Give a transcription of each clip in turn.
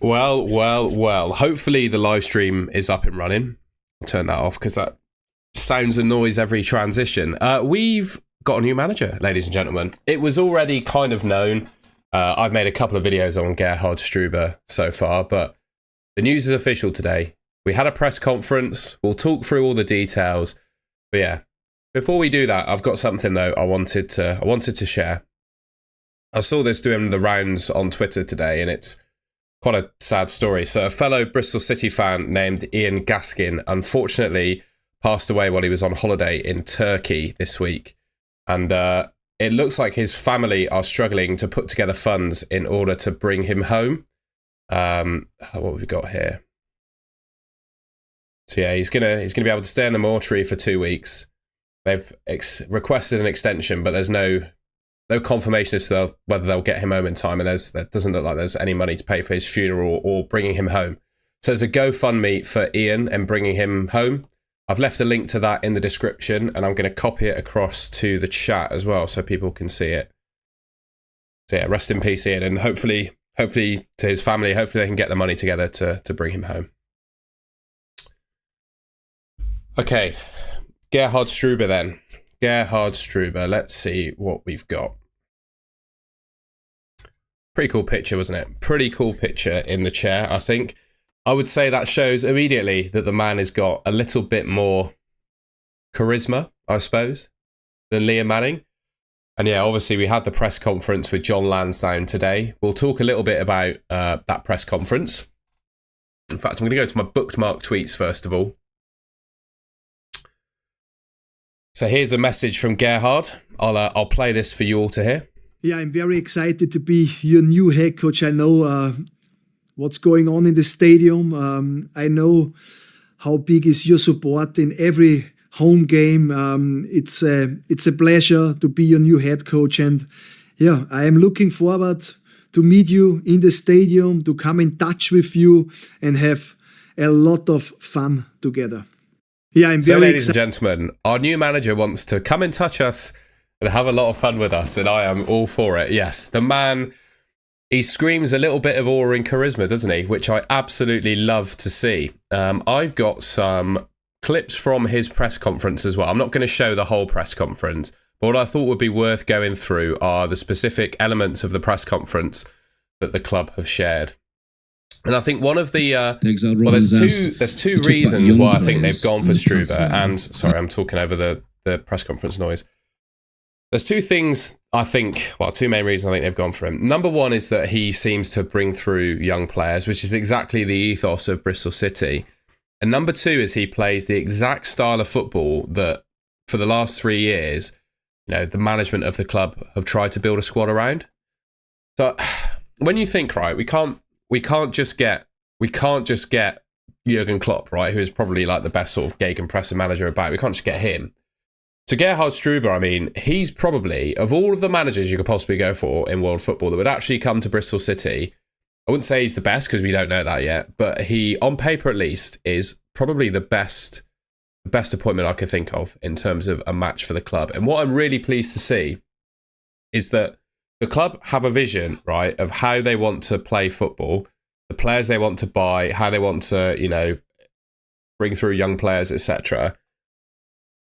Well. Hopefully the live stream is up and running. I'll turn that off because that sounds and noise every transition. We've got a new manager, ladies and gentlemen. It was already kind of known. I've made a couple of videos on Gerhard Struber so far, but the news is official today. We had a press conference. We'll talk through all the details. But yeah, before we do that, I've got something though I wanted to share. I saw this doing the rounds on Twitter today, and it's quite a sad story. So a fellow Bristol City fan named Ian Gaskin unfortunately passed away while he was on holiday in Turkey this week. And it looks like his family are struggling to put together funds in order to bring him home. What have we got here? So yeah, he's gonna be able to stay in the mortuary for 2 weeks. They've requested an extension, but there's no confirmation as to whether they'll get him home in time, and there doesn't look like there's any money to pay for his funeral or bringing him home. So there's a GoFundMe for Ian and bringing him home. I've left a link to that in the description, and I'm going to copy it across to the chat as well so people can see it. So yeah, rest in peace, Ian, and hopefully to his family, hopefully they can get the money together to bring him home. Okay, Gerhard Struber then. Gerhard Struber, let's see what we've got. Pretty cool picture, wasn't it? Pretty cool picture in the chair, I think. I would say that shows immediately that the man has got a little bit more charisma, I suppose, than Liam Manning. And yeah, obviously we had the press conference with John Lansdowne today. We'll talk a little bit about that press conference. In fact, I'm going to go to my bookmark tweets first of all. So here's a message from Gerhard. I'll play this for you all to hear. Yeah, I'm very excited to be your new head coach. I know what's going on in the stadium. I know how big is your support in every home game. It's a pleasure to be your new head coach. And yeah, I am looking forward to meet you in the stadium, to come in touch with you and have a lot of fun together. Yeah, I'm very ladies and gentlemen, our new manager wants to come and touch us and have a lot of fun with us, and I am all for it. Yes, the man, he screams a little bit of awe and charisma, doesn't he? Which I absolutely love to see. I've got some clips from his press conference as well. I'm not going to show the whole press conference, but what I thought would be worth going through are the specific elements of the press conference that the club have shared. And I think one of the there's two reasons why I think they've gone for Struber. And sorry, I'm talking over the press conference noise. There's two things I think, well, two main reasons I think they've gone for him. Number one is that he seems to bring through young players, which is exactly the ethos of Bristol City. And number two is he plays the exact style of football that for the last 3 years, you know, the management of the club have tried to build a squad around. So when you think, right, we can't just get Jurgen Klopp, right, who is probably like the best sort of gegenpressing manager about. We can't just get him. So Gerhard Struber, I mean, he's probably, of all of the managers you could possibly go for in world football that would actually come to Bristol City, I wouldn't say he's the best because we don't know that yet, but he, on paper at least, is probably the best appointment I could think of in terms of a match for the club. And what I'm really pleased to see is that the club have a vision, right, of how they want to play football, the players they want to buy, how they want to, you know, bring through young players, etc.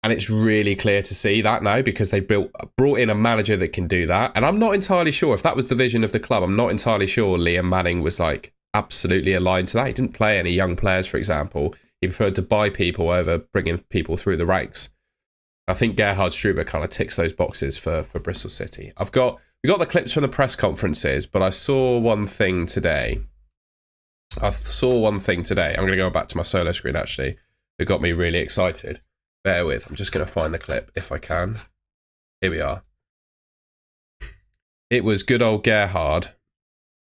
And it's really clear to see that now because they brought in a manager that can do that. And I'm not entirely sure if that was the vision of the club. I'm not entirely sure Liam Manning was like absolutely aligned to that. He didn't play any young players, for example. He preferred to buy people over bringing people through the ranks. I think Gerhard Struber kind of ticks those boxes for Bristol City. We got the clips from the press conferences, but I saw one thing today. I'm going to go back to my solo screen, actually. It got me really excited. Bear with. I'm just going to find the clip if I can. Here we are. It was good old Gerhard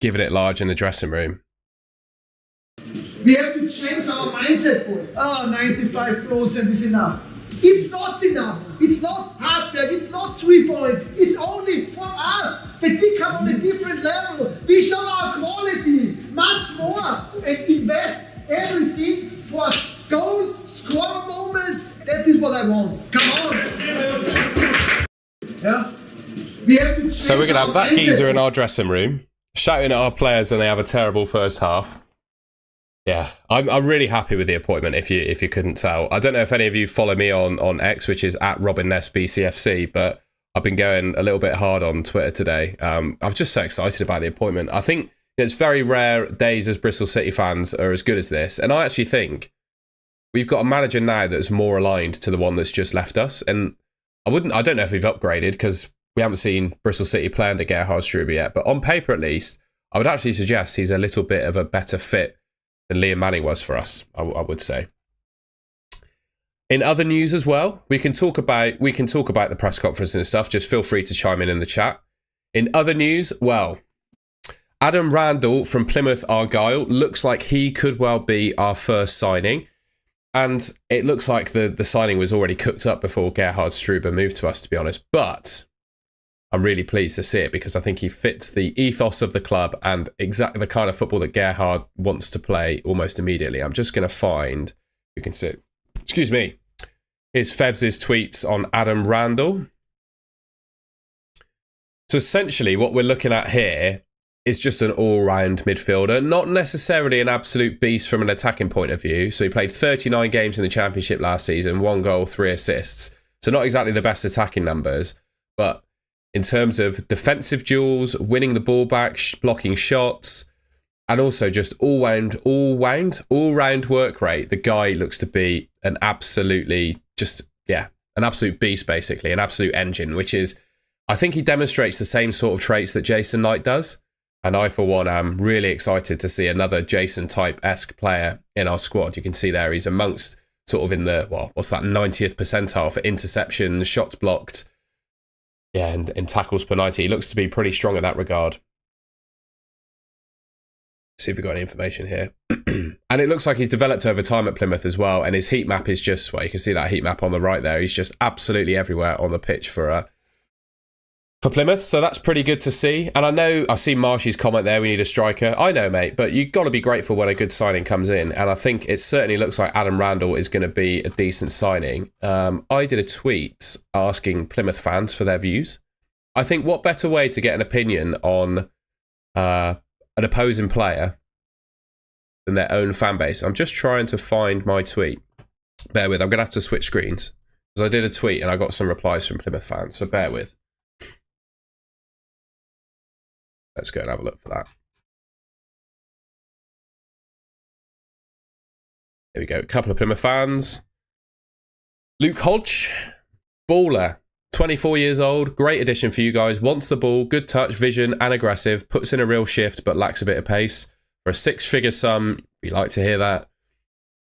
giving it large in the dressing room. We have to change our mindset, boys. 95% is enough. It's not enough. It's not hard work. It's not 3 points. It's only for us that we come on a different level. We show our quality much more and invest everything for goals, score moments. That is what I want. Come on. Yeah. We have to change. So we're going to have that geezer in our dressing room shouting at our players when they have a terrible first half. Yeah, I'm really happy with the appointment. If you couldn't tell, I don't know if any of you follow me on X, which is at Robin Ness BCFC, but I've been going a little bit hard on Twitter today. I'm just so excited about the appointment. I think it's very rare days as Bristol City fans are as good as this, and I actually think we've got a manager now that's more aligned to the one that's just left us. And I don't know if we've upgraded because we haven't seen Bristol City play under Gerhard Struber yet, but on paper at least, I would actually suggest he's a little bit of a better fit than Liam Manning was for us, I would say. In other news as well, we can talk about the press conference and stuff. Just feel free to chime in the chat. In other news, well, Adam Randell from Plymouth Argyle looks like he could well be our first signing. And it looks like the signing was already cooked up before Gerhard Struber moved to us, to be honest. But I'm really pleased to see it because I think he fits the ethos of the club and exactly the kind of football that Gerhard wants to play almost immediately. I'm just going to find, you can see, excuse me, is Fevs' tweets on Adam Randell. So essentially what we're looking at here is just an all-round midfielder, not necessarily an absolute beast from an attacking point of view. So he played 39 games in the Championship last season, 1 goal, 3 assists. So not exactly the best attacking numbers, but in terms of defensive duels, winning the ball back, blocking shots, and also just all-round work rate, the guy looks to be an absolutely an absolute beast, basically, an absolute engine, which is, I think he demonstrates the same sort of traits that Jason Knight does. And I, for one, am really excited to see another Jason-type-esque player in our squad. You can see there he's amongst sort of in the, 90th percentile for interceptions, shots blocked, and tackles per 90. He looks to be pretty strong in that regard. See if we've got any information here. And it looks like he's developed over time at Plymouth as well. And his heat map is just, you can see that heat map on the right there. He's just absolutely everywhere on the pitch for Plymouth. So that's pretty good to see. And I see Marshy's comment there, we need a striker. I know, mate, but you've got to be grateful when a good signing comes in. And I think it certainly looks like Adam Randell is going to be a decent signing. I did a tweet asking Plymouth fans for their views. I think what better way to get an opinion on an opposing player than their own fan base. I'm just trying to find my tweet. Bear with, I'm going to have to switch screens. Because I did a tweet and I got some replies from Plymouth fans, so bear with. Let's go and have a look for that. Here we go. A couple of Plymouth fans. Luke Hodge, baller, 24 years old. Great addition for you guys. Wants the ball, good touch, vision, and aggressive. Puts in a real shift, but lacks a bit of pace. For a 6-figure sum, we like to hear that.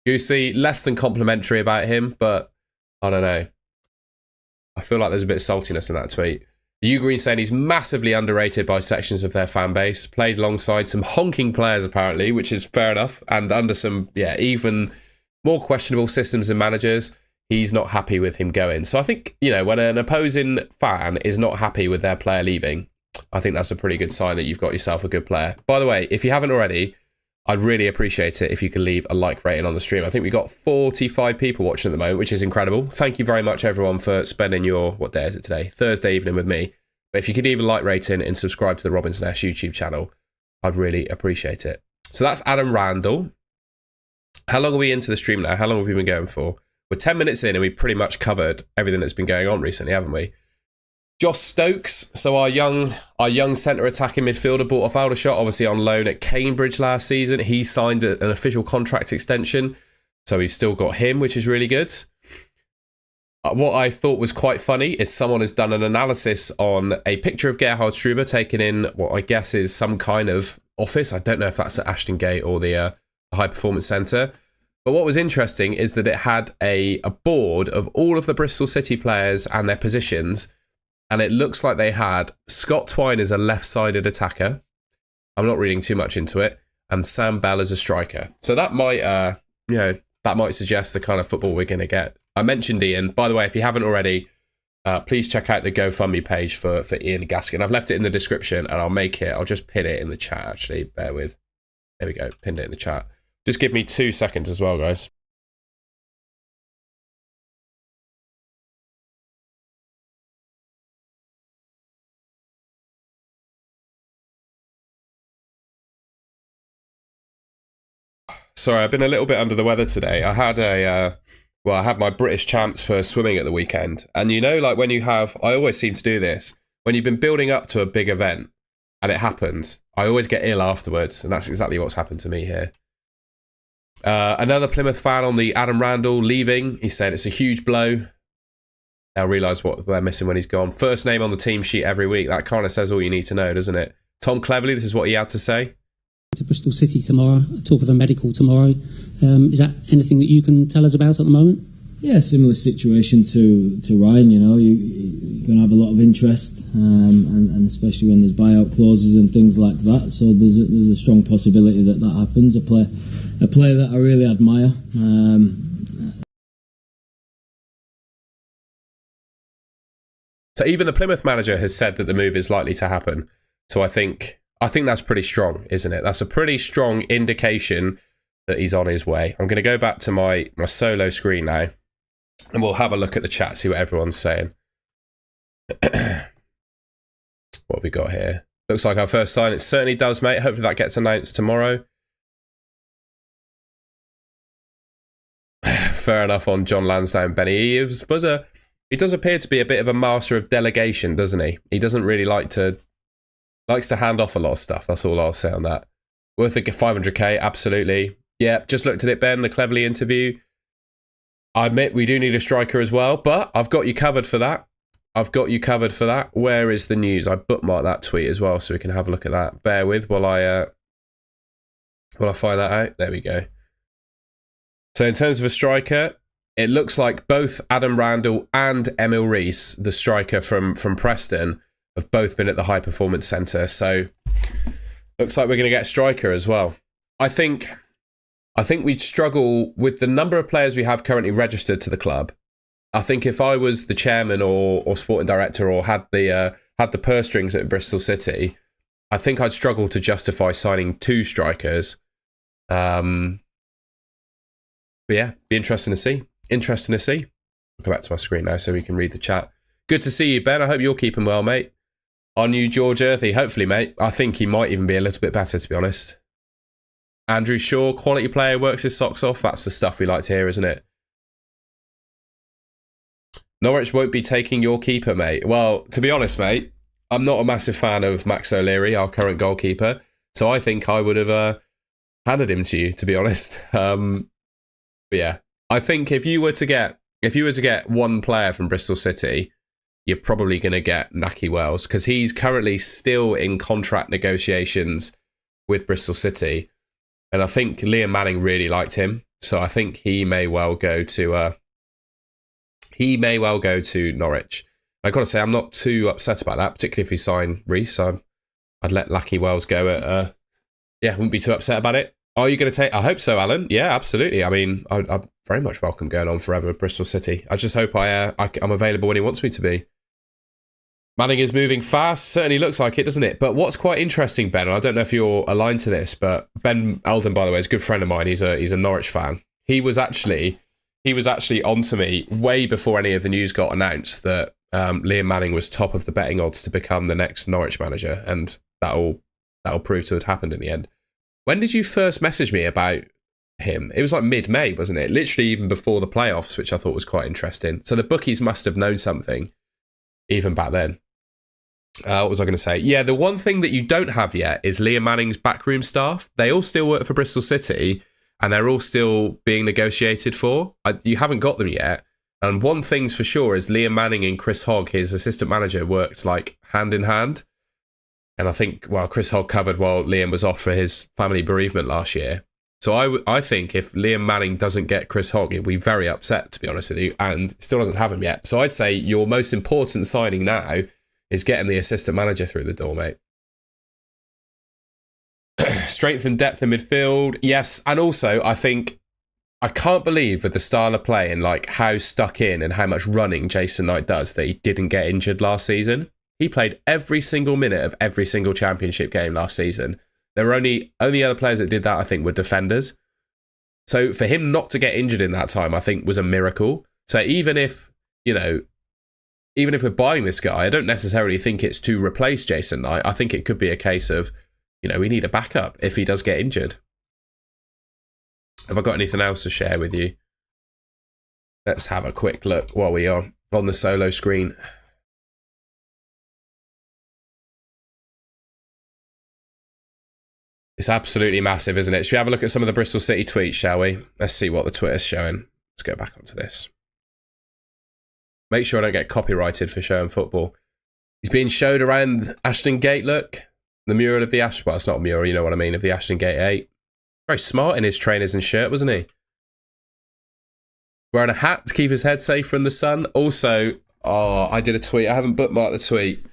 Goosey, less than complimentary about him, but I don't know. I feel like there's a bit of saltiness in that tweet. U Green saying he's massively underrated by sections of their fan base. Played alongside some honking players, apparently, which is fair enough. And under some, even more questionable systems and managers, he's not happy with him going. So I think, when an opposing fan is not happy with their player leaving, I think that's a pretty good sign that you've got yourself a good player. By the way, if you haven't already, I'd really appreciate it if you could leave a like rating on the stream. I think we've got 45 people watching at the moment, which is incredible. Thank you very much, everyone, for spending your, what day is it today? Thursday evening with me. But if you could leave a like rating and subscribe to the Robin's Nest YouTube channel, I'd really appreciate it. So that's Adam Randell. How long are we into the stream now? How long have we been going for? We're 10 minutes in and we pretty much covered everything that's been going on recently, haven't we? Josh Stokes, so our young centre attacking midfielder, bought off Aldershot, obviously on loan at Cambridge last season. He signed an official contract extension, so we've still got him, which is really good. What I thought was quite funny is someone has done an analysis on a picture of Gerhard Struber taken in what I guess is some kind of office. I don't know if that's at Ashton Gate or the High Performance Centre. But what was interesting is that it had a board of all of the Bristol City players and their positions. And it looks like they had Scott Twine as a left-sided attacker. I'm not reading too much into it. And Sam Bell as a striker. So that might, that might suggest the kind of football we're going to get. I mentioned Ian. By the way, if you haven't already, please check out the GoFundMe page for Ian Gaskin. I've left it in the description and I'll just pin it in the chat, actually. Bear with. There we go. Pinned it in the chat. Just give me 2 seconds as well, guys. Sorry, I've been a little bit under the weather today. I had I have my British champs for swimming at the weekend. And you know, like when you have, I always seem to do this, when you've been building up to a big event and it happens, I always get ill afterwards. And that's exactly what's happened to me here. Another Plymouth fan on the Adam Randell leaving. He said it's a huge blow. They'll realise what they're missing when he's gone. First name on the team sheet every week. That kind of says all you need to know, doesn't it? Tom Cleverley, this is what he had to say. To Bristol City tomorrow, talk of a medical tomorrow. Is that anything that you can tell us about at the moment? Yeah, similar situation to Ryan. You know, you're going to have a lot of interest, and especially when there's buyout clauses and things like that. So there's a strong possibility that happens. A player that I really admire. So even the Plymouth manager has said that the move is likely to happen. So I think that's pretty strong, isn't it? That's a pretty strong indication that he's on his way. I'm going to go back to my solo screen now, and we'll have a look at the chat, see what everyone's saying. What have we got here? Looks like our first sign. It certainly does, mate. Hopefully that gets announced tomorrow. Fair enough on John Lansdowne, Benny. He does appear to be a bit of a master of delegation, doesn't he? He doesn't really likes to hand off a lot of stuff. That's all I'll say on that. Worth a 500k, absolutely. Yeah, just looked at it, Ben, the Cleverley interview. I admit we do need a striker as well, but I've got you covered for that. Where is the news? I bookmarked that tweet as well, so we can have a look at that. Bear with while I fire that out. There we go. So in terms of a striker, it looks like both Adam Randell and EMIL RIIS, the striker from Preston, have both been at the High Performance Centre. So looks like we're going to get a striker as well. I think we'd struggle with the number of players we have currently registered to the club. I think if I was the chairman or sporting director or had the purse strings at Bristol City, I think I'd struggle to justify signing 2 strikers. But yeah, be interesting to see. I'll go back to my screen now so we can read the chat. Good to see you, Ben. I hope you're keeping well, mate. Our new George Earthy, hopefully, mate. I think he might even be a little bit better, to be honest. Andrew Shaw, quality player, works his socks off. That's the stuff we like to hear, isn't it? Norwich won't be taking your keeper, mate. Well, to be honest, mate, I'm not a massive fan of Max O'Leary, our current goalkeeper. So I think I would have handed him to you, to be honest. But yeah, I think if you were to get one player from Bristol City, you're probably going to get Nahki Wells, because he's currently still in contract negotiations with Bristol City. And I think Liam Manning really liked him. So I think he may well go to Norwich. I've got to say, I'm not too upset about that, particularly if he signed RIIS. I'd let Nahki Wells go at, wouldn't be too upset about it. Are you going to take... I hope so, Alan. Yeah, absolutely. I mean, I'm very much welcome going on forever with Bristol City. I just hope I'm available when he wants me to be. Manning is moving fast. Certainly looks like it, doesn't it? But what's quite interesting, Ben, and I don't know if you're aligned to this, but Ben Eldon, by the way, is a good friend of mine. He's a Norwich fan. He was actually on to me way before any of the news got announced that Liam Manning was top of the betting odds to become the next Norwich manager, and that'll prove to have happened in the end. When did you first message me about him? It was like mid-May, wasn't it? Literally even before the playoffs, which I thought was quite interesting. So the bookies must have known something even back then. What was I going to say? Yeah, the one thing that you don't have yet is Liam Manning's backroom staff. They all still work for Bristol City, and they're all still being negotiated for. You haven't got them yet. And one thing's for sure is Liam Manning and Chris Hogg, his assistant manager, worked like hand in hand. And I think, Chris Hogg covered while Liam was off for his family bereavement last year. So I think if Liam Manning doesn't get Chris Hogg, he'll be very upset, to be honest with you, and still doesn't have him yet. So I'd say your most important signing now is getting the assistant manager through the door, mate. Strength and depth in midfield, yes. And also, I can't believe with the style of play and like how stuck in and how much running Jason Knight does that he didn't get injured last season. He played every single minute of every single championship game last season. There were only other players that did that, I think, were defenders. So for him not to get injured in that time, I think was a miracle. So even if we're buying this guy, I don't necessarily think it's to replace Jason Knight. I think it could be a case of, we need a backup if he does get injured. Have I got anything else to share with you? Let's have a quick look while we are on the solo screen. It's absolutely massive, isn't it? Should we have a look at some of the Bristol City tweets, shall we? Let's see what the Twitter's showing. Let's go back onto this. Make sure I don't get copyrighted for showing football. He's being showed around Ashton Gate, look. The mural of the Ashton... Well, it's not a mural, you know what I mean, of the Ashton Gate 8. Very smart in his trainers and shirt, wasn't he? Wearing a hat to keep his head safe from the sun. Also, oh, I did a tweet. I haven't bookmarked the tweet,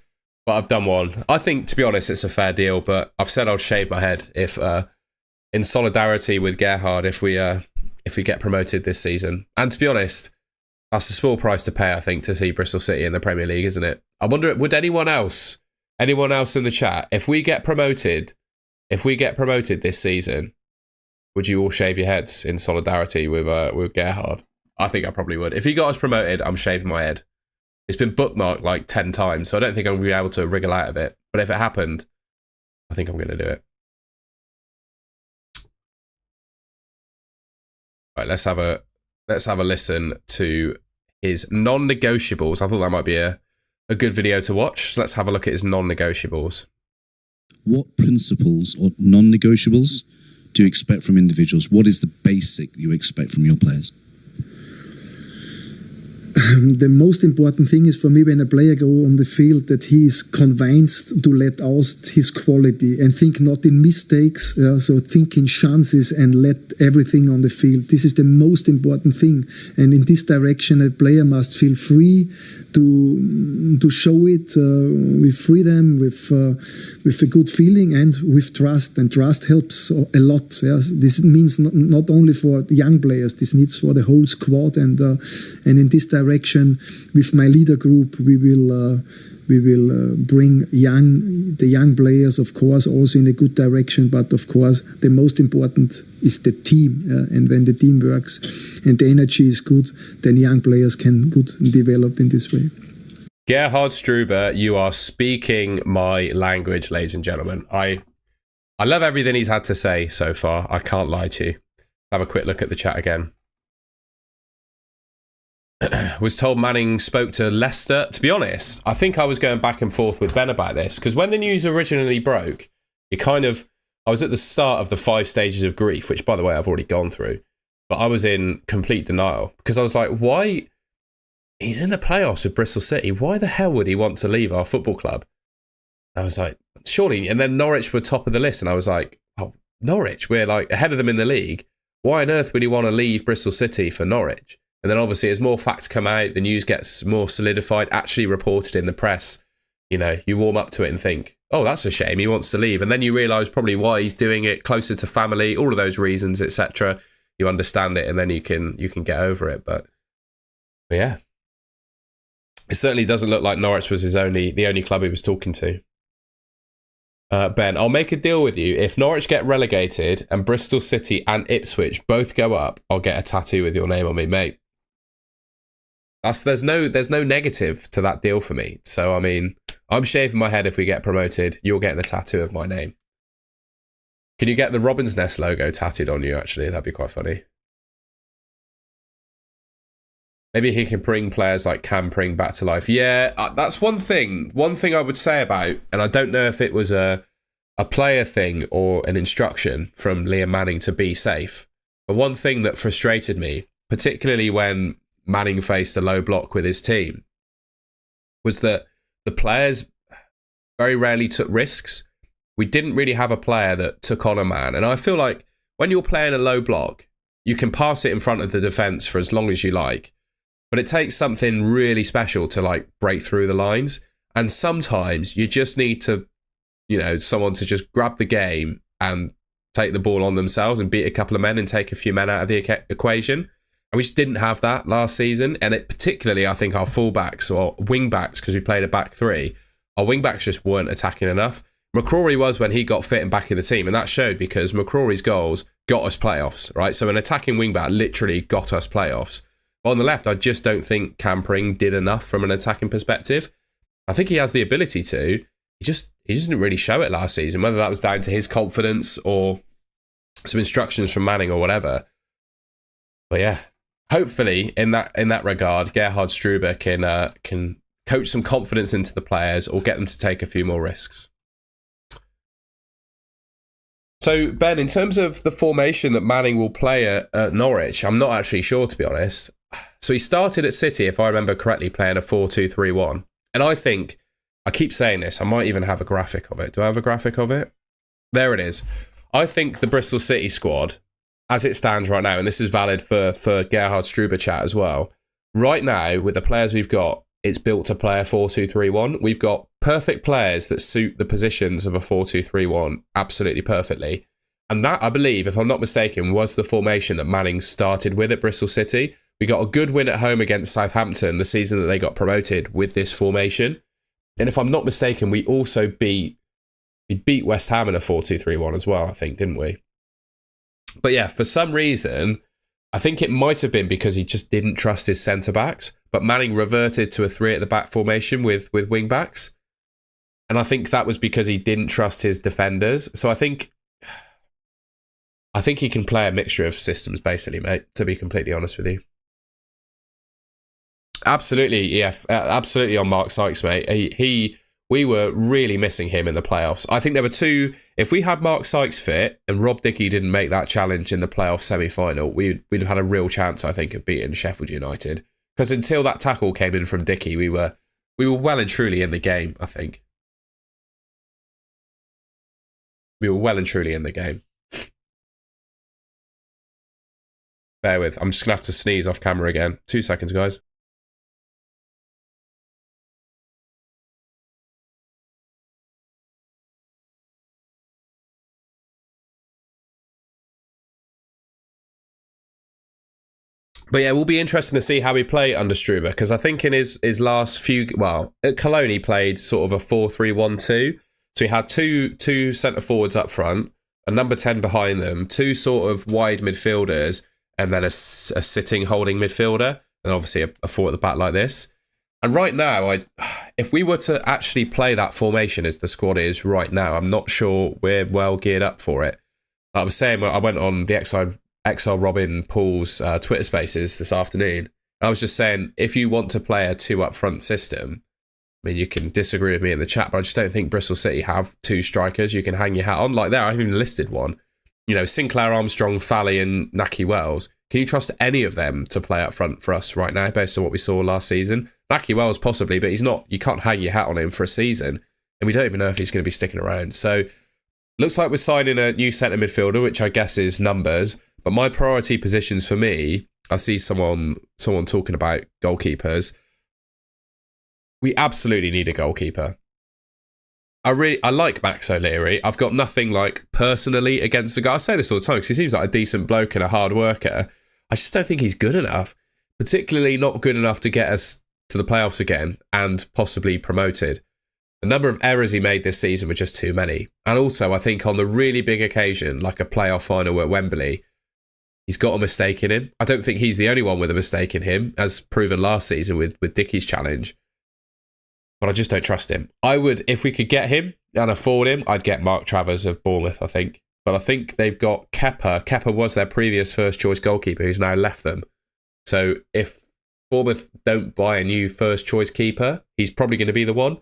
but I've done one. I think, to be honest, it's a fair deal, but I've said I'll shave my head if, in solidarity with Gerhard, if we get promoted this season. And to be honest, that's a small price to pay, I think, to see Bristol City in the Premier League, isn't it? I wonder, would anyone else in the chat, if we get promoted this season, would you all shave your heads in solidarity with Gerhard? I think I probably would. If he got us promoted, I'm shaving my head. It's been bookmarked like 10 times, so I don't think I'm going to be able to wriggle out of it. But if it happened, I think I'm going to do it. Right, let's have a listen to his non-negotiables. I thought that might be a good video to watch. So let's have a look at his non-negotiables. What principles or non-negotiables do you expect from individuals? What is the basic you expect from your players? The most important thing is for me when a player go on the field that he is convinced to let out his quality and think not in mistakes, so think in chances and let everything on the field. This is the most important thing, and in this direction a player must feel free to show it with freedom, with a good feeling and with trust, and trust helps a lot. This means not only for the young players, this needs for the whole squad, and in this direction with my leader group we will bring the young players, of course, also in a good direction, but of course the most important is the team, and when the team works and the energy is good, then young players can good develop in this way. Gerhard Struber, you are speaking my language, ladies and gentlemen. I love everything he's had to say so far. I can't lie to you. Have a quick look at the chat again. Was told Manning spoke to Leicester. To be honest, I think I was going back and forth with Ben about this, because when the news originally broke, I was at the start of the 5 stages of grief, which, by the way, I've already gone through, but I was in complete denial, because I was like, why? He's in the playoffs with Bristol City. Why the hell would he want to leave our football club? I was like, surely. And then Norwich were top of the list, and I was like, oh, Norwich, we're like ahead of them in the league. Why on earth would he want to leave Bristol City for Norwich? And then obviously as more facts come out, the news gets more solidified, actually reported in the press. You know, you warm up to it and think, oh, that's a shame, he wants to leave. And then you realise probably why he's doing it, closer to family, all of those reasons, etc. You understand it, and then you can get over it. But yeah, it certainly doesn't look like Norwich was the only club he was talking to. Ben, I'll make a deal with you. If Norwich get relegated and Bristol City and Ipswich both go up, I'll get a tattoo with your name on me, mate. There's no negative to that deal for me. So, I mean, I'm shaving my head if we get promoted. You're getting a tattoo of my name. Can you get the Robin's Nest logo tattooed on you, actually? That'd be quite funny. Maybe he can bring players like Cam Pring back to life. Yeah, that's one thing. One thing I would say about, and I don't know if it was a player thing or an instruction from Liam Manning to be safe, but one thing that frustrated me, particularly when Manning faced a low block with his team, was that the players very rarely took risks. We didn't really have a player that took on a man. And I feel like when you're playing a low block, you can pass it in front of the defence for as long as you like. But it takes something really special to like break through the lines. And sometimes you just need to, someone to just grab the game and take the ball on themselves and beat a couple of men and take a few men out of the equation. And we just didn't have that last season. And it particularly, I think our fullbacks or wing-backs, because we played a back three, our wing-backs just weren't attacking enough. McCrory was when he got fit and back in the team. And that showed because McCrory's goals got us playoffs, right? So an attacking wing-back literally got us playoffs. But on the left, I just don't think Cam Pring did enough from an attacking perspective. I think he has the ability to. He just didn't really show it last season, whether that was down to his confidence or some instructions from Manning or whatever. But yeah, hopefully in that regard, Gerhard Struber can coach some confidence into the players or get them to take a few more risks. So, Ben, in terms of the formation that Manning will play at Norwich, I'm not actually sure, to be honest. So he started at City, if I remember correctly, playing a 4-2-3-1. And I think, I keep saying this, I might even have a graphic of it. Do I have a graphic of it? There it is. I think the Bristol City squad, as it stands right now, and this is valid for Gerhard Struber chat as well, right now, with the players we've got, it's built to play a 4-2-3-1. We've got perfect players that suit the positions of a 4-2-3-1 absolutely perfectly. And that, I believe, if I'm not mistaken, was the formation that Manning started with at Bristol City. We got a good win at home against Southampton the season that they got promoted with this formation. And if I'm not mistaken, we also beat West Ham in a 4-2-3-1 as well, I think, didn't we? But yeah, for some reason, I think it might have been because he just didn't trust his centre-backs. But Manning reverted to a 3 at the back formation with wing-backs. And I think that was because he didn't trust his defenders. So I think he can play a mixture of systems, basically, mate, to be completely honest with you. Absolutely, yeah, absolutely on Mark Sykes, mate. We were really missing him in the playoffs. I think there were two. If we had Mark Sykes fit and Rob Dickey didn't make that challenge in the playoff semi-final, we'd have had a real chance, I think, of beating Sheffield United. Because until that tackle came in from Dickey, we were well and truly in the game, I think. We were well and truly in the game. Bear with. I'm just going to have to sneeze off camera again. 2 seconds, guys. But yeah, it will be interesting to see how we play under Struber, because I think in his last few, well, at Cologne he played sort of a 4-3-1-2. So he had two centre forwards up front, a number 10 behind them, two sort of wide midfielders, and then a sitting holding midfielder, and obviously a 4 at the back like this. And right now, if we were to actually play that formation as the squad is right now, I'm not sure we're well geared up for it. I was saying, I went on the Exile Robin Paul's Twitter Spaces this afternoon. I was just saying, if you want to play a 2 up front system, I mean, you can disagree with me in the chat, but I just don't think Bristol City have 2 strikers you can hang your hat on. Like there, I haven't even listed one. You know, Sinclair, Armstrong, Fally and Nahki Wells. Can you trust any of them to play up front for us right now based on what we saw last season? Nahki Wells possibly, but he's not. You can't hang your hat on him for a season. And we don't even know if he's going to be sticking around. So looks like we're signing a new centre midfielder, which I guess is numbers. But my priority positions for me, I see someone talking about goalkeepers. We absolutely need a goalkeeper. I like Max O'Leary. I've got nothing like personally against the guy. I say this all the time because he seems like a decent bloke and a hard worker. I just don't think he's good enough, particularly not good enough to get us to the playoffs again and possibly promoted. The number of errors he made this season were just too many. And also, I think on the really big occasion, like a playoff final at Wembley, he's got a mistake in him. I don't think he's the only one with a mistake in him, as proven last season with Dickey's challenge. But I just don't trust him. I would, if we could get him and afford him, I'd get Mark Travers of Bournemouth, I think. But I think they've got Kepa. Kepa was their previous first choice goalkeeper who's now left them. So if Bournemouth don't buy a new first choice keeper, he's probably going to be the one.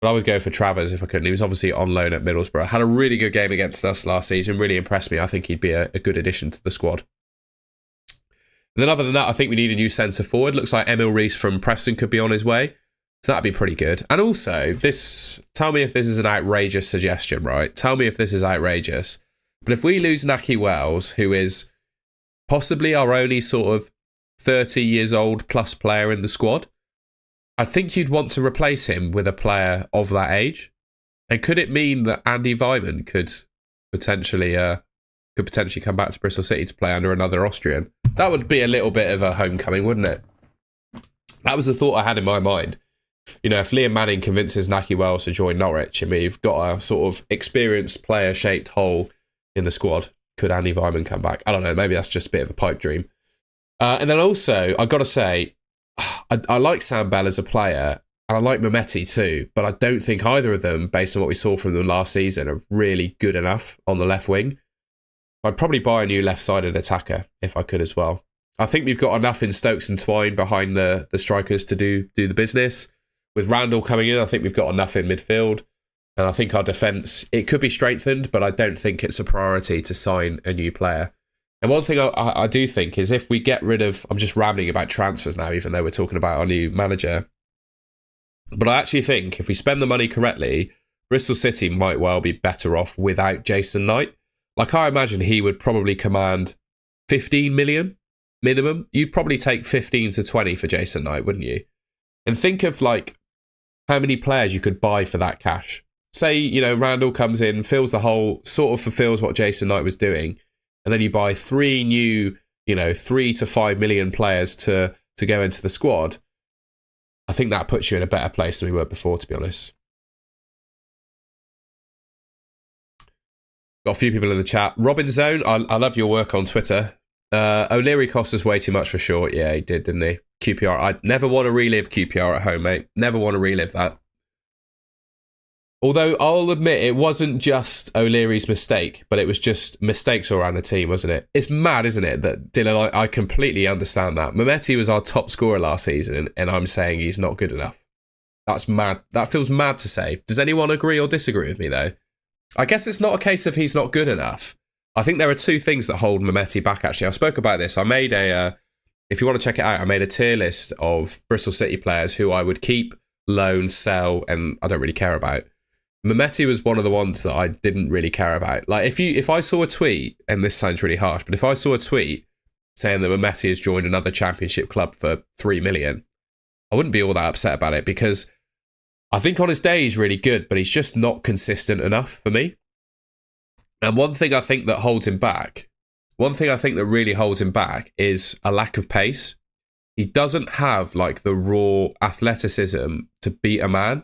But I would go for Travers if I couldn't. He was obviously on loan at Middlesbrough. Had a really good game against us last season. Really impressed me. I think he'd be a good addition to the squad. And then other than that, I think we need a new centre forward. Looks like EMIL RIIS from Preston could be on his way. So that'd be pretty good. And also, tell me if this is an outrageous suggestion, right? Tell me if this is outrageous. But if we lose Nahki Wells, who is possibly our only sort of 30 years old plus player in the squad, I think you'd want to replace him with a player of that age. And could it mean that Andy Weimann could potentially come back to Bristol City to play under another Austrian? That would be a little bit of a homecoming, wouldn't it? That was the thought I had in my mind. You know, if Liam Manning convinces Nahki Wells to join Norwich and we've got a sort of experienced player-shaped hole in the squad, could Andy Weimann come back? I don't know, maybe that's just a bit of a pipe dream. And then also, I've got to say, I like Sam Bell as a player, and I like Mehmeti too, but I don't think either of them, based on what we saw from them last season, are really good enough on the left wing. I'd probably buy a new left-sided attacker if I could as well. I think we've got enough in Stokes and Twine behind the strikers to do the business. With Randell coming in, I think we've got enough in midfield. And I think our defence, it could be strengthened, but I don't think it's a priority to sign a new player. And one thing I do think is if we get rid of... I'm just rambling about transfers now, even though we're talking about our new manager. But I actually think if we spend the money correctly, Bristol City might well be better off without Jason Knight. Like, I imagine he would probably command 15 million minimum. You'd probably take 15 to 20 for Jason Knight, wouldn't you? And think of, like, how many players you could buy for that cash. Say, you know, Randell comes in, fills the hole, sort of fulfills what Jason Knight was doing, and then you buy 3 new, you know, 3 to 5 million players to go into the squad. I think that puts you in a better place than we were before, to be honest. Got a few people in the chat. Robin Zone, I love your work on Twitter. O'Leary cost us way too much for short. Yeah, he did, didn't he? QPR. I'd never want to relive QPR at home, mate. Never want to relive that. Although I'll admit it wasn't just O'Leary's mistake, but it was just mistakes all around the team, wasn't it? It's mad, isn't it, that Dylan, I completely understand that. Mehmeti was our top scorer last season, and I'm saying he's not good enough. That's mad. That feels mad to say. Does anyone agree or disagree with me, though? I guess it's not a case of he's not good enough. I think there are 2 things that hold Mehmeti back, actually. I spoke about this. I made if you want to check it out, I made a tier list of Bristol City players who I would keep, loan, sell, and I don't really care about. Mehmeti was one of the ones that I didn't really care about. Like, if I saw a tweet, and this sounds really harsh, but if I saw a tweet saying that Mehmeti has joined another championship club for 3 million, I wouldn't be all that upset about it, because I think on his day he's really good, but he's just not consistent enough for me. And one thing I think that holds him back, one thing I think that really holds him back is a lack of pace. He doesn't have, like, the raw athleticism to beat a man.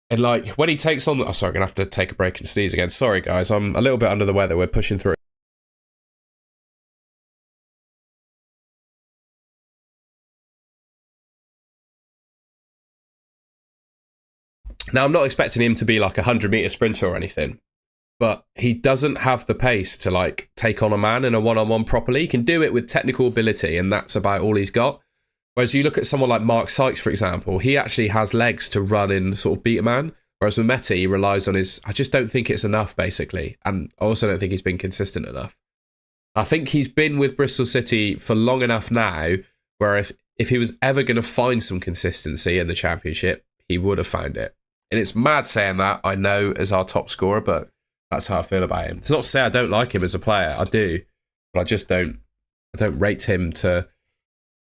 And, like, when he takes on... Oh, sorry, I'm going to have to take a break and sneeze again. Sorry, guys. I'm a little bit under the weather. We're pushing through. Now, I'm not expecting him to be, like, a 100-metre sprinter or anything. But he doesn't have the pace to, like, take on a man in a one-on-one properly. He can do it with technical ability, and that's about all he's got. Whereas you look at someone like Mark Sykes, for example, he actually has legs to run and sort of beat a man. Whereas Mehmeti relies on his... I just don't think it's enough, basically. And I also don't think he's been consistent enough. I think he's been with Bristol City for long enough now where if he was ever going to find some consistency in the Championship, he would have found it. And it's mad saying that, I know, as our top scorer, but that's how I feel about him. It's not to say I don't like him as a player. I do. But I just don't... I don't rate him to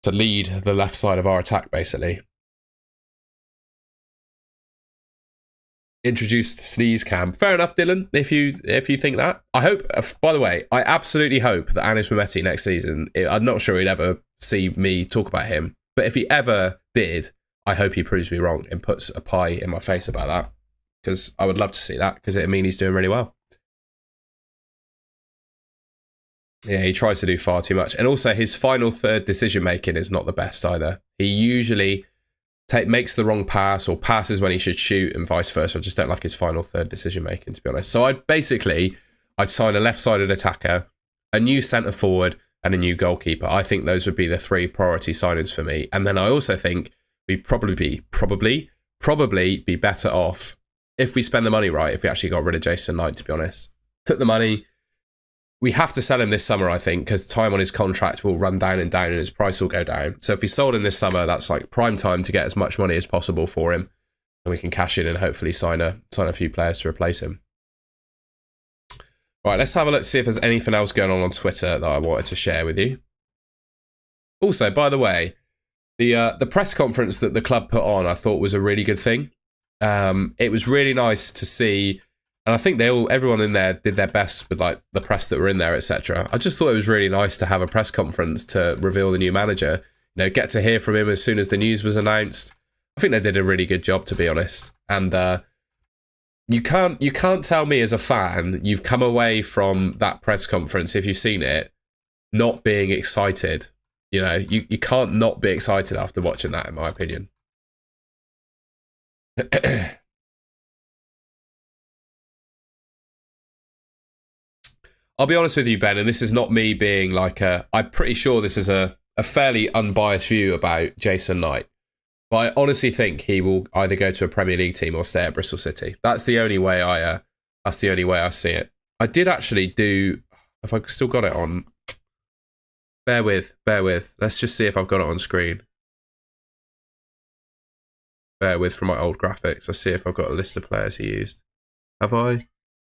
lead the left side of our attack, basically. Introduced sneeze cam. Fair enough, Dylan, if you think that. I hope, by the way, I absolutely hope that Anis Mehmeti next season, I'm not sure he'd ever see me talk about him, but if he ever did, I hope he proves me wrong and puts a pie in my face about that, because I would love to see that, because it'd mean he's doing really well. Yeah, he tries to do far too much. And also, his final third decision-making is not the best either. He usually makes the wrong pass or passes when he should shoot and vice versa. I just don't like his final third decision-making, to be honest. So I'd sign a left-sided attacker, a new centre-forward, and a new goalkeeper. I think those would be the 3 priority signings for me. And then I also think we'd probably be better off if we spend the money right, if we actually got rid of Jason Knight, to be honest. Took the money... We have to sell him this summer, I think, because time on his contract will run down and down and his price will go down. So if we sold him this summer, that's like prime time to get as much money as possible for him. And we can cash in and hopefully sign a few players to replace him. Right, let's have a look, see if there's anything else going on Twitter that I wanted to share with you. Also, by the way, the press conference that the club put on, I thought was a really good thing. It was really nice to see... And I think everyone in there did their best with like the press that were in there, etc. I just thought it was really nice to have a press conference to reveal the new manager. You know, get to hear from him as soon as the news was announced. I think they did a really good job, to be honest. And you can't tell me as a fan you've come away from that press conference, if you've seen it, not being excited. You know, you can't not be excited after watching that, in my opinion. I'll be honest with you, Ben, and this is not me being like I'm pretty sure this is a fairly unbiased view about Jason Knight. But I honestly think he will either go to a Premier League team or stay at Bristol City. That's the only way I see it. I did actually do, if I've still got it on, bear with. Let's just see if I've got it on screen. Bear with for my old graphics. Let's see if I've got a list of players he used. Have I?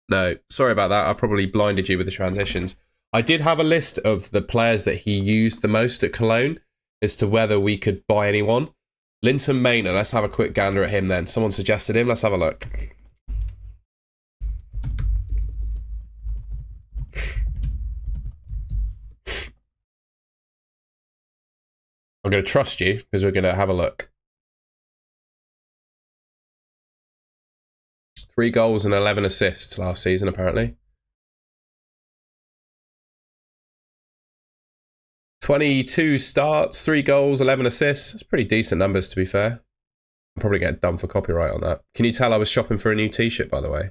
No, sorry about that. I probably blinded you with the transitions. I did have a list of the players that he used the most at Cologne as to whether we could buy anyone. Linton Maynard, let's have a quick gander at him then. Someone suggested him. Let's have a look. I'm going to trust you because we're going to have a look. 3 goals and 11 assists last season, apparently. 22 starts, 3 goals, 11 assists. It's pretty decent numbers, to be fair. I'll probably get done for copyright on that. Can you tell I was shopping for a new t-shirt, by the way?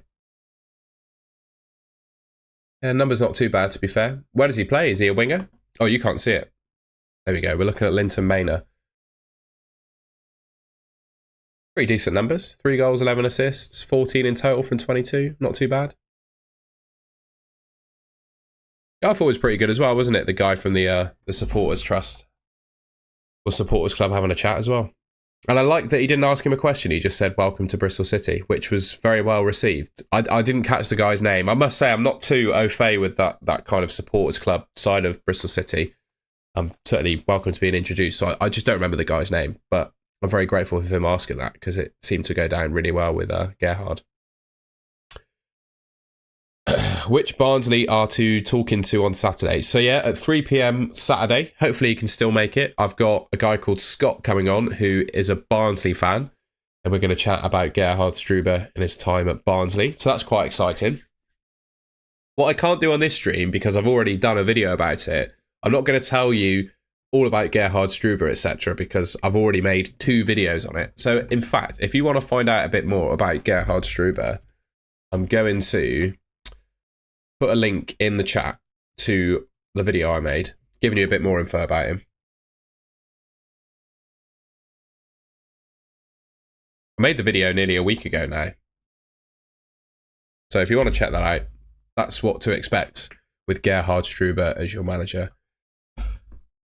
Yeah, numbers not too bad, to be fair. Where does he play? Is he a winger? Oh, you can't see it. There we go. We're looking at Linton Maynard. Pretty decent numbers. 3 goals, 11 assists, 14 in total from 22. Not too bad. I thought it was pretty good as well, wasn't it? The guy from the Supporters Trust or Supporters Club having a chat as well. And I like that he didn't ask him a question. He just said, welcome to Bristol City, which was very well received. I didn't catch the guy's name. I must say I'm not too au fait with that kind of Supporters Club side of Bristol City. I'm certainly welcome to being introduced. So I just don't remember the guy's name, but I'm very grateful for him asking that because it seemed to go down really well with Gerhard. Which Barnsley are to talking to on Saturday? So yeah, at 3 p.m. Saturday, hopefully you can still make it. I've got a guy called Scott coming on who is a Barnsley fan, and we're going to chat about Gerhard Struber and his time at Barnsley. So that's quite exciting. What I can't do on this stream, because I've already done a video about it, I'm not going to tell you all about Gerhard Struber, etc., because I've already made 2 videos on it. So in fact, if you want to find out a bit more about Gerhard Struber, I'm going to put a link in the chat to the video I made, giving you a bit more info about him. I made the video nearly a week ago now. So if you want to check that out, that's what to expect with Gerhard Struber as your manager.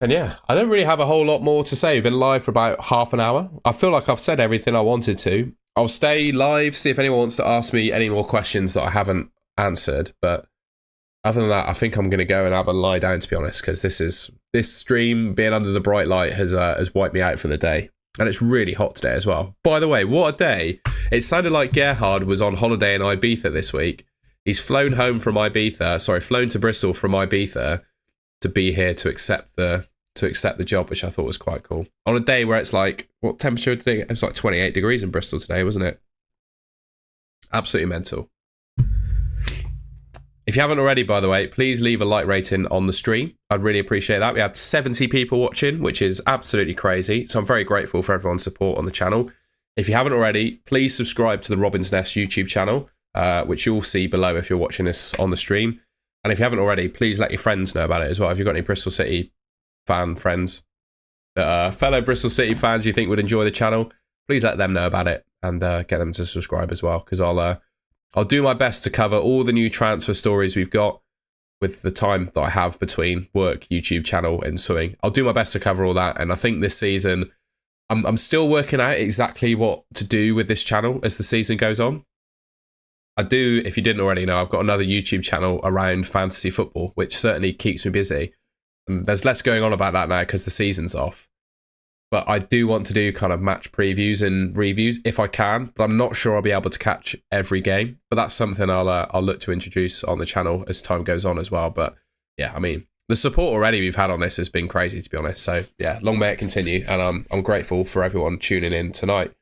And yeah, I don't really have a whole lot more to say. We've been live for about half an hour. I feel like I've said everything I wanted to. I'll stay live, see if anyone wants to ask me any more questions that I haven't answered. But other than that, I think I'm going to go and have a lie down, to be honest, because this stream being under the bright light has wiped me out for the day. And it's really hot today as well. By the way, what a day. It sounded like Gerhard was on holiday in Ibiza this week. He's flown home from Ibiza, flown to Bristol from Ibiza to be here to accept the job, which I thought was quite cool. On a day where it's like, what temperature did it was like 28 degrees in Bristol today, wasn't it? Absolutely mental. If you haven't already, by the way, please leave a like rating on the stream. I'd really appreciate that. We had 70 people watching, which is absolutely crazy. So I'm very grateful for everyone's support on the channel. If you haven't already, please subscribe to the Robin's Nest YouTube channel, which you'll see below if you're watching this on the stream. And if you haven't already, please let your friends know about it as well. If you've got any Bristol City fan friends, fellow Bristol City fans you think would enjoy the channel, please let them know about it and get them to subscribe as well, because I'll do my best to cover all the new transfer stories we've got with the time that I have between work, YouTube channel and swimming. I'll do my best to cover all that. And I think this season, I'm still working out exactly what to do with this channel as the season goes on. I do, if you didn't already know, I've got another YouTube channel around fantasy football, which certainly keeps me busy. And there's less going on about that now because the season's off. But I do want to do kind of match previews and reviews if I can, but I'm not sure I'll be able to catch every game. But that's something I'll look to introduce on the channel as time goes on as well. But yeah, I mean, the support already we've had on this has been crazy, to be honest. So yeah, long may it continue. And I'm grateful for everyone tuning in tonight.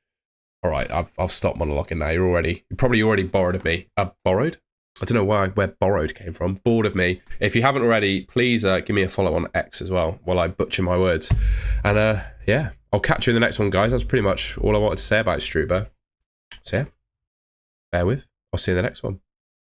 All right, I'll stop monologuing now. You're probably already borrowed of me. Borrowed? I don't know where borrowed came from. Bored of me. If you haven't already, please give me a follow on X as well while I butcher my words. And yeah, I'll catch you in the next one, guys. That's pretty much all I wanted to say about Struber. So yeah, bear with. I'll see you in the next one.